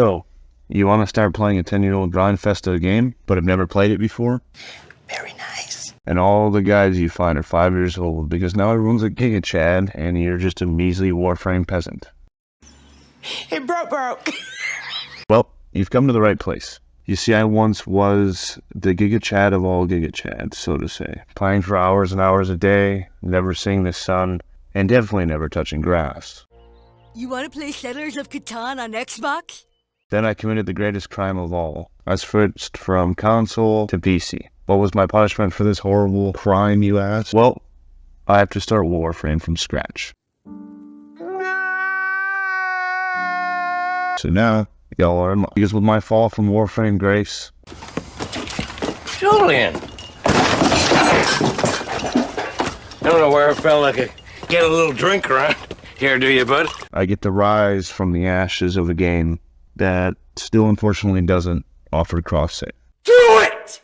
So, you want to start playing a 10-year-old Grindfesta game, but have never played it before? Very nice. And all the guys you find are 5 years old, because now everyone's a Giga Chad, and you're just a measly Warframe peasant. It broke. Well, you've come to the right place. You see, I once was the Giga Chad of all Giga Chads, so to say. Playing for hours and hours a day, never seeing the sun, and definitely never touching grass. You want to play Settlers of Catan on Xbox? Then I committed the greatest crime of all. I switched from console to PC. What was my punishment for this horrible crime, you ask? Well, I have to start Warframe from scratch. So now, y'all are in luck. Because with my fall from Warframe grace... Julian! I don't know where I felt like I get a little drink around here, do you, bud? I get to rise from the ashes of a game that still unfortunately doesn't offer cross-save. Do it!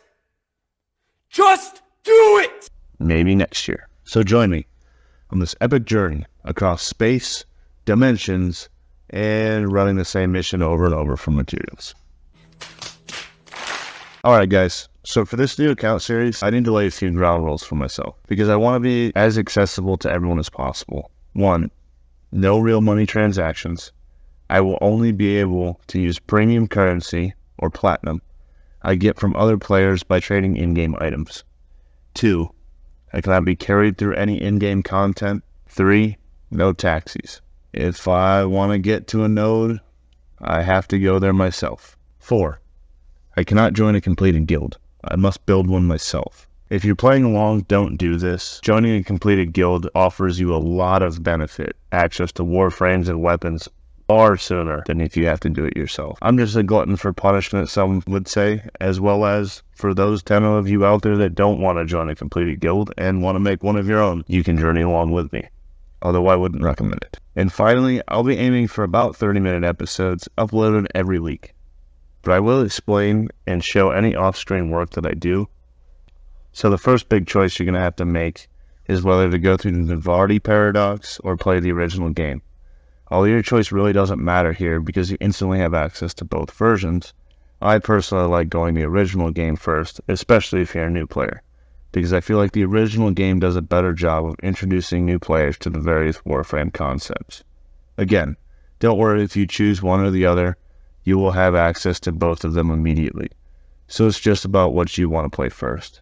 Just do it! Maybe next year. So join me on this epic journey across space, dimensions, and running the same mission over and over for materials. Alright guys, so for this new account series, I need to lay a few ground rules for myself, because I want to be as accessible to everyone as possible. 1. No real money transactions. I will only be able to use premium currency, or platinum, I get from other players by trading in-game items. 2. I cannot be carried through any in-game content. 3. No taxis. If I want to get to a node, I have to go there myself. 4. I cannot join a completed guild. I must build one myself. If you're playing along, don't do this. Joining a completed guild offers you a lot of benefit, access to warframes and weapons far sooner than if you have to do it yourself. I'm just a glutton for punishment, some would say, as well as for those 10 of you out there that don't want to join a completed guild and want to make one of your own, you can journey along with me. Although I wouldn't recommend it. And finally, I'll be aiming for about 30-minute episodes uploaded every week. But I will explain and show any off-screen work that I do. So the first big choice you're going to have to make is whether to go through the Vardy paradox or play the original game. Although your choice really doesn't matter here because you instantly have access to both versions, I personally like going the original game first, especially if you're a new player, because I feel like the original game does a better job of introducing new players to the various Warframe concepts. Again, don't worry if you choose one or the other, you will have access to both of them immediately, so it's just about what you want to play first.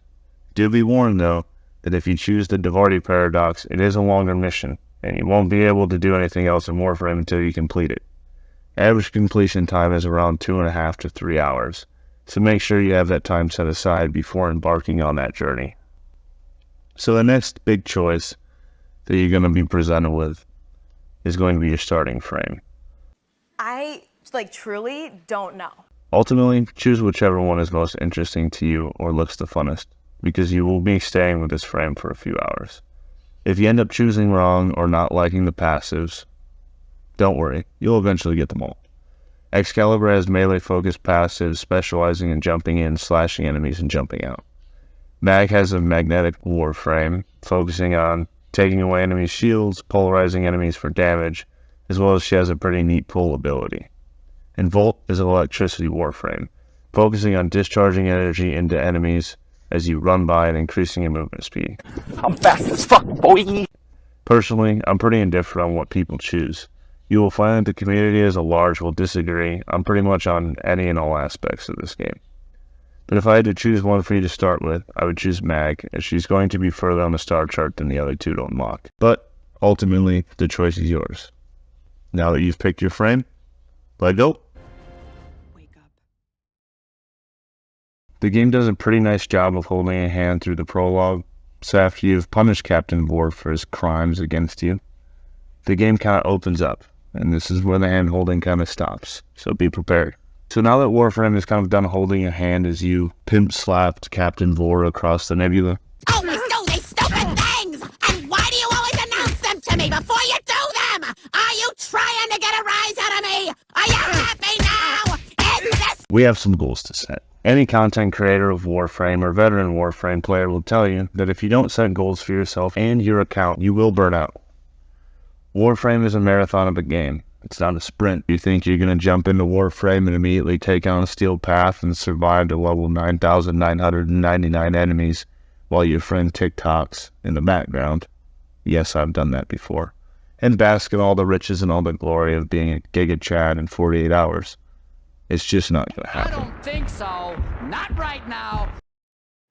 Do be warned though, that if you choose the Vardy paradox, it is a longer mission, and you won't be able to do anything else in Warframe until you complete it. Average completion time is around 2.5 to 3 hours, so make sure you have that time set aside before embarking on that journey. So the next big choice that you're going to be presented with is going to be your starting frame. I, truly don't know. Ultimately, choose whichever one is most interesting to you or looks the funnest, because you will be staying with this frame for a few hours. If you end up choosing wrong or not liking the passives, don't worry, you'll eventually get them all. Excalibur has melee-focused passives specializing in jumping in, slashing enemies, and jumping out. Mag has a magnetic warframe, focusing on taking away enemies' shields, polarizing enemies for damage, as well as she has a pretty neat pull ability. And Volt is an electricity warframe, focusing on discharging energy into enemies as you run by and increasing your movement speed. I'm fast as fuck, boy! Personally, I'm pretty indifferent on what people choose. You will find that the community as a large will disagree on pretty much on any and all aspects of this game. But if I had to choose one for you to start with, I would choose Mag, as she's going to be further on the star chart than the other two to unlock. But, ultimately, the choice is yours. Now that you've picked your frame, let go! The game does a pretty nice job of holding a hand through the prologue, so after you've punished Captain Vor for his crimes against you, the game kind of opens up, and this is where the hand holding kind of stops, so be prepared. So now that Warframe is kind of done holding your hand as you pimp-slapped Captain Vor across the nebula. Always do these stupid things! And why do you always announce them to me before you do them? Are you trying to get a rise out of me? Are you happy now? Is this... We have some goals to set. Any content creator of Warframe or veteran Warframe player will tell you that if you don't set goals for yourself and your account, you will burn out. Warframe is a marathon of a game, It's not a sprint. You think you're going to jump into Warframe and immediately take on a steel path and survive to level 9,999 enemies while your friend TikToks in the background. Yes, I've done that before. And bask in all the riches and all the glory of being a Giga Chad in 48 hours. It's just not going to happen. I don't think so. Not right now.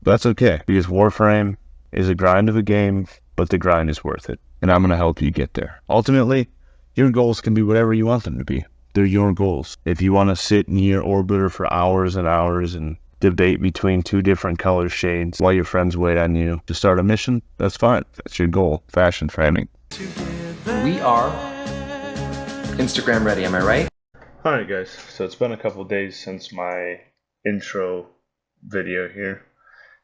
That's okay, because Warframe is a grind of a game, but the grind is worth it. And I'm going to help you get there. Ultimately, your goals can be whatever you want them to be. They're your goals. If you want to sit in your orbiter for hours and hours and debate between two different color shades while your friends wait on you to start a mission, that's fine. That's your goal. Fashion framing. We are Instagram ready, am I right? Alright guys, so it's been a couple days since my intro video here.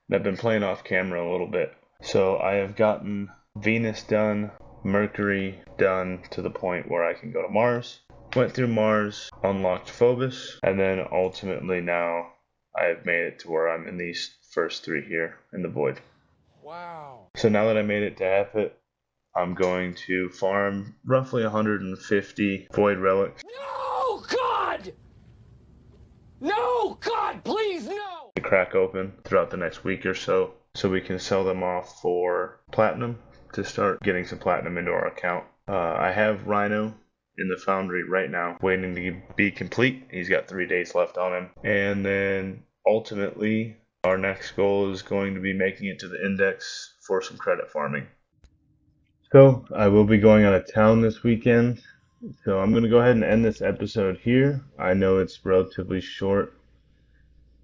And I've been playing off camera a little bit. So I have gotten Venus done, Mercury done to the point where I can go to Mars. Went through Mars, unlocked Phobos, and then ultimately now I have made it to where I'm in these first three here in the Void. Wow. So now that I made it to half it, I'm going to farm roughly 150 Void relics. No, God! No, God, please, no! To crack open throughout the next week or so we can sell them off for platinum to start getting some platinum into our account. I have Rhino in the foundry right now waiting to be complete. He's got 3 days left on him. And then ultimately our next goal is going to be making it to the index for some credit farming. So I will be going out of town this weekend. So I'm going to go ahead and end this episode here. I know it's relatively short.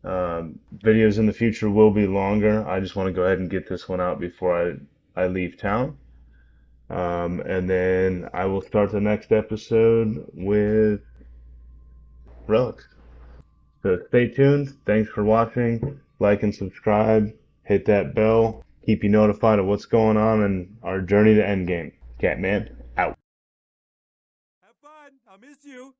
Videos in the future will be longer. I just want to go ahead and get this one out before I leave town. And then I will start the next episode with relics. So stay tuned. Thanks for watching. Like and subscribe. Hit that bell. Keep you notified of what's going on in our journey to Endgame. Catman, out. Have fun. I'll miss you.